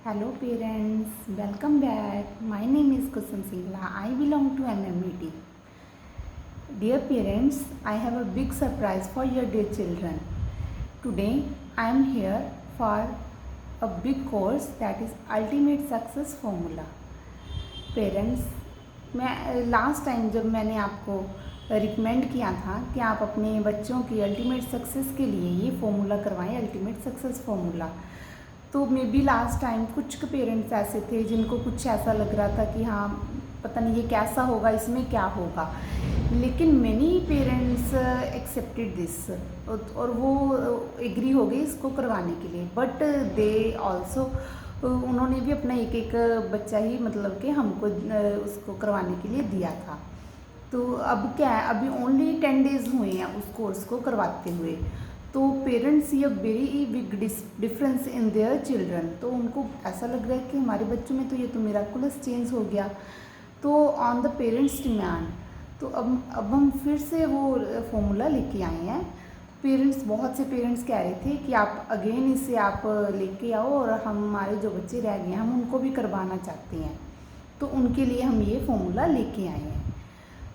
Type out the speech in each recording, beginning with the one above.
Hello parents, welcome back. My name is Kusum Singla. I belong to MMET. Dear parents, I have a big surprise for your dear children. Today I am here for a big course that is Ultimate Success Formula. Parents, मैं last time जब मैंने आपको recommend किया था कि आप अपने बच्चों की अल्टीमेट सक्सेस के लिए ये फॉर्मूला करवाएं, अल्टीमेट सक्सेस फॉर्मूला, तो मे बी लास्ट टाइम कुछ पेरेंट्स ऐसे थे जिनको कुछ ऐसा लग रहा था कि हाँ पता नहीं ये कैसा होगा, इसमें क्या होगा, लेकिन मैनी पेरेंट्स एक्सेप्टेड दिस और वो एग्री हो गए इसको करवाने के लिए। बट दे ऑल्सो उन्होंने भी अपना एक एक बच्चा ही मतलब कि हमको उसको करवाने के लिए दिया था। तो अब क्या है, अभी ओनली 10 डेज़ हुए हैं उस कोर्स को करवाते हुए। तो parents see a very big difference in their children. तो उनको ऐसा लग रहा है कि हमारे बच्चों में तो ये तो मिराकुलस चेंज हो गया। तो ऑन द पेरेंट्स डिमांड तो अब हम फिर से वो फॉर्मूला लेके आए हैं। पेरेंट्स, बहुत से पेरेंट्स कह रहे थे कि आप अगेन इसे आप लेके आओ और हमारे जो बच्चे रह गए हैं हम उनको भी करवाना चाहते हैं, तो उनके लिए हम ये फॉर्मूला लेके आए हैं।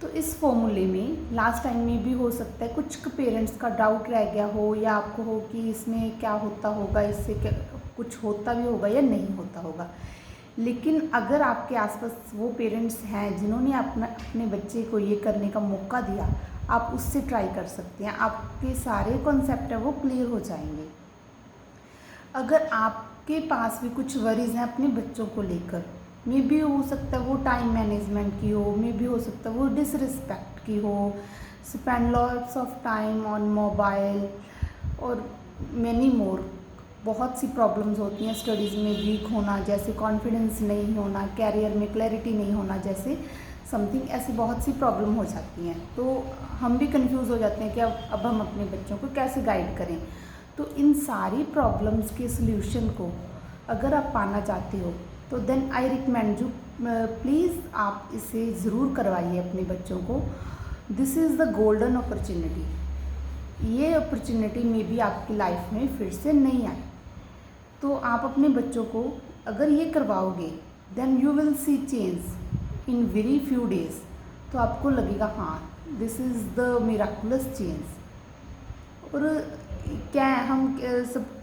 तो इस फॉर्मूले में लास्ट टाइम में भी हो सकता है कुछ पेरेंट्स का डाउट रह गया हो या आपको हो कि इसमें क्या होता होगा, इससे क्या कुछ होता भी होगा या नहीं होता होगा। लेकिन अगर आपके आसपास वो पेरेंट्स हैं जिन्होंने अपने बच्चे को ये करने का मौका दिया, आप उससे ट्राई कर सकते हैं, आपके सारे कॉन्सेप्ट है वो क्लियर हो जाएंगे। अगर आपके पास भी कुछ वरीज हैं अपने बच्चों को लेकर, मे भी हो सकता है वो टाइम मैनेजमेंट की हो, मे भी हो सकता है वो डिसरिस्पेक्ट की हो, spend lots of time on mobile और मैनी मोर, बहुत सी प्रॉब्लम्स होती हैं। स्टडीज़ में वीक होना, जैसे कॉन्फिडेंस नहीं होना, कैरियर में क्लैरिटी नहीं होना, जैसे समथिंग ऐसी बहुत सी प्रॉब्लम हो जाती हैं। तो हम भी कंफ्यूज हो जाते हैं कि अब हम अपने बच्चों को कैसे गाइड करें। तो इन सारी प्रॉब्लम्स के सल्यूशन को अगर आप पाना चाहते हो तो then I recommend you, please आप इसे ज़रूर करवाइए अपने बच्चों को। This is the golden opportunity. ये अपॉर्चुनिटी में भी आपकी लाइफ में फिर से नहीं आए। तो आप अपने बच्चों को अगर ये करवाओगे then you will see change in very few days. तो आपको लगेगा हाँ this is the miraculous change. और क्या है, हम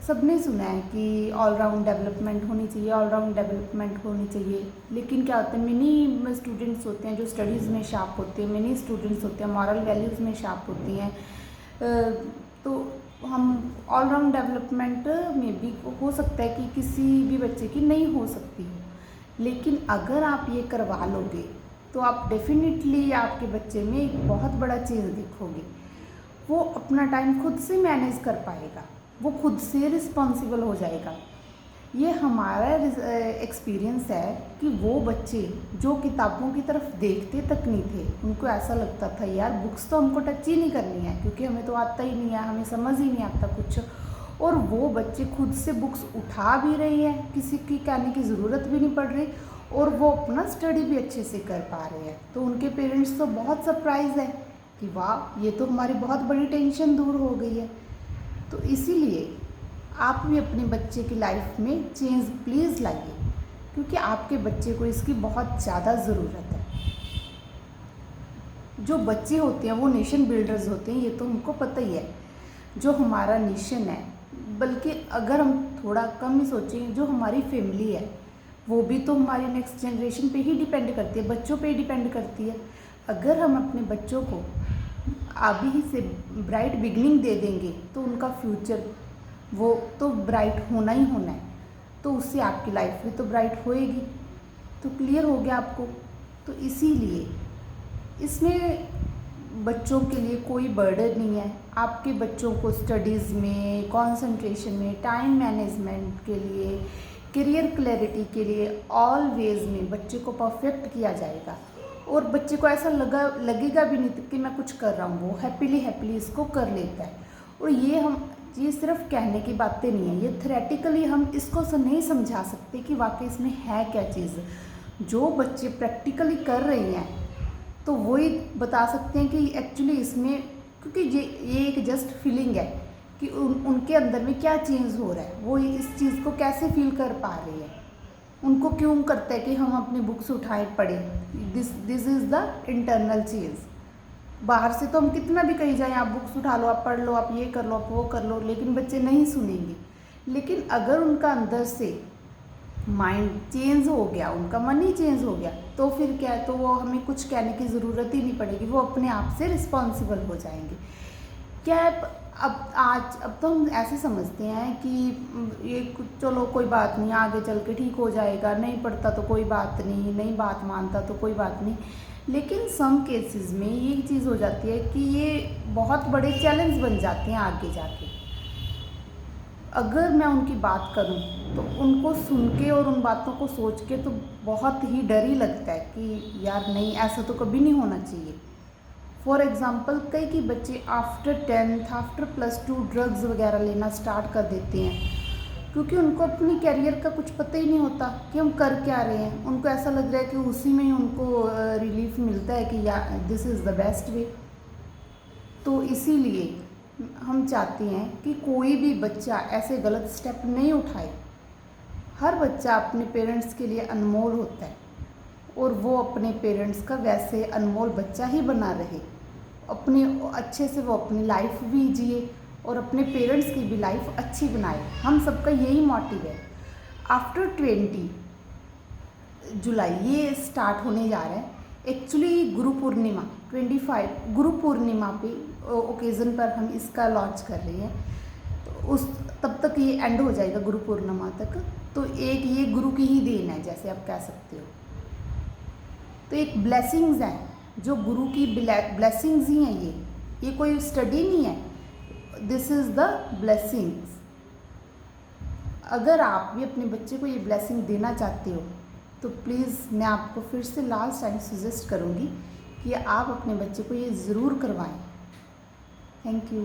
सब ने सुना है कि ऑलराउंड डेवलपमेंट होनी चाहिए, ऑलराउंड डेवलपमेंट होनी चाहिए, लेकिन क्या होता है मिनी स्टूडेंट्स होते हैं जो स्टडीज़ में शार्प होते हैं, मिनी स्टूडेंट्स होते हैं मॉरल वैल्यूज़ में शार्प होती हैं। तो हम ऑलराउंड डेवलपमेंट में भी हो सकता है कि किसी भी बच्चे की नहीं हो सकती हो, लेकिन अगर आप ये करवा लोगे तो आप डेफिनेटली आपके बच्चे में एक बहुत बड़ा चेंज देखोगे। वो अपना टाइम खुद से मैनेज कर पाएगा, वो खुद से रिस्पॉन्सिबल हो जाएगा। ये हमारा एक्सपीरियंस है कि वो बच्चे जो किताबों की तरफ देखते तक नहीं थे, उनको ऐसा लगता था यार बुक्स तो हमको टच ही नहीं करनी है क्योंकि हमें तो आता ही नहीं है, हमें समझ ही नहीं आता कुछ, और वो बच्चे खुद से बुक्स उठा भी रहे हैं, किसी की कहने की ज़रूरत भी नहीं पड़ रही, और वो अपना स्टडी भी अच्छे से कर पा रहे हैं। तो उनके पेरेंट्स तो बहुत सरप्राइज़ है कि वाह ये तो हमारी बहुत बड़ी टेंशन दूर हो गई है। तो इसीलिए आप भी अपने बच्चे की लाइफ में चेंज प्लीज़ लाइए, क्योंकि आपके बच्चे को इसकी बहुत ज़्यादा ज़रूरत है। जो बच्चे होते हैं वो नेशन बिल्डर्स होते हैं, ये तो हमको पता ही है। जो हमारा नेशन है, बल्कि अगर हम थोड़ा कम ही सोचें, जो हमारी फैमिली है वो भी तो हमारी नेक्स्ट जनरेशन पे ही डिपेंड करती है, बच्चों पे ही डिपेंड करती है। अगर हम अपने बच्चों को अभी से ब्राइट बिगनिंग दे देंगे तो उनका फ्यूचर वो तो ब्राइट होना ही होना है, तो उससे आपकी लाइफ भी तो ब्राइट होएगी। तो क्लियर हो गया आपको। तो इसीलिए इसमें बच्चों के लिए कोई बर्डन नहीं है। आपके बच्चों को स्टडीज़ में, कंसंट्रेशन में, टाइम मैनेजमेंट के लिए, करियर क्लैरिटी के लिए ऑलवेज में बच्चे को परफेक्ट किया जाएगा, और बच्चे को ऐसा लगेगा भी नहीं कि मैं कुछ कर रहा हूँ, वो हैप्पीली इसको कर लेता है। और ये सिर्फ कहने की बातें नहीं है, ये थ्योरेटिकली हम इसको नहीं समझा सकते कि वाकई इसमें है क्या चीज़। जो बच्चे प्रैक्टिकली कर रहे हैं तो वही बता सकते हैं कि एक्चुअली इसमें, क्योंकि ये एक जस्ट फीलिंग है कि उनके अंदर में क्या चेंज हो रहा है, वो इस चीज़ को कैसे फील कर पा रहे हैं। उनको क्यों करता है कि हम अपनी बुक्स उठाए पढ़ें। दिस इज़ द इंटरनल चीज़। बाहर से तो हम कितना भी कही जाए, आप बुक्स उठा लो, आप पढ़ लो, आप ये कर लो, आप वो कर लो, लेकिन बच्चे नहीं सुनेंगे। लेकिन अगर उनका अंदर से माइंड चेंज हो गया, उनका मन ही चेंज हो गया, तो फिर क्या है, तो वो हमें कुछ कहने की ज़रूरत ही नहीं पड़ेगी, वो अपने आप से रिस्पॉन्सिबल हो जाएंगे। क्या है, अब तो हम ऐसे समझते हैं कि ये चलो कोई बात नहीं, आगे चल के ठीक हो जाएगा, नहीं पढ़ता तो कोई बात नहीं, नहीं बात मानता तो कोई बात नहीं। लेकिन सम केसेस में ये चीज़ हो जाती है कि ये बहुत बड़े चैलेंज बन जाते हैं आगे जाके। अगर मैं उनकी बात करूं तो उनको सुन के और उन बातों को सोच के तो बहुत ही डर ही लगता है कि यार नहीं, ऐसा तो कभी नहीं होना चाहिए। फॉर एग्ज़ाम्पल, कई बच्चे आफ्टर 10th, आफ्टर +2 ड्रग्स वगैरह लेना स्टार्ट कर देते हैं, क्योंकि उनको अपनी कैरियर का कुछ पता ही नहीं होता कि हम कर क्या रहे हैं। उनको ऐसा लग रहा है कि उसी में ही उनको रिलीफ मिलता है कि या this is the best way. तो इसीलिए हम चाहते हैं कि कोई भी बच्चा ऐसे गलत स्टेप नहीं उठाए। हर बच्चा अपने पेरेंट्स के लिए अनमोल होता है और वो अपने पेरेंट्स का वैसे अनमोल बच्चा ही बना रहे, अपनी अच्छे से वो अपनी लाइफ भी जिए और अपने पेरेंट्स की भी लाइफ अच्छी बनाए। हम सबका यही मोटिव है। आफ्टर 20 जुलाई ये स्टार्ट होने जा रहा है। एक्चुअली गुरु पूर्णिमा 25 गुरु पूर्णिमा पे ओकेज़न पर हम इसका लॉन्च कर रहे हैं। तो उस तब तक ये एंड हो जाएगा गुरु पूर्णिमा तक। तो एक ये गुरु की ही देन है, जैसे आप कह सकते हो। तो एक ब्लेसिंग्स हैं, जो गुरु की ब्लेसिंग्स ही हैं। ये कोई स्टडी नहीं है, दिस इज़ द ब्लेसिंग्स। अगर आप भी अपने बच्चे को ये ब्लेसिंग देना चाहते हो तो प्लीज़ मैं आपको फिर से लास्ट टाइम सजेस्ट करूँगी कि आप अपने बच्चे को ये ज़रूर करवाएं। Thank you.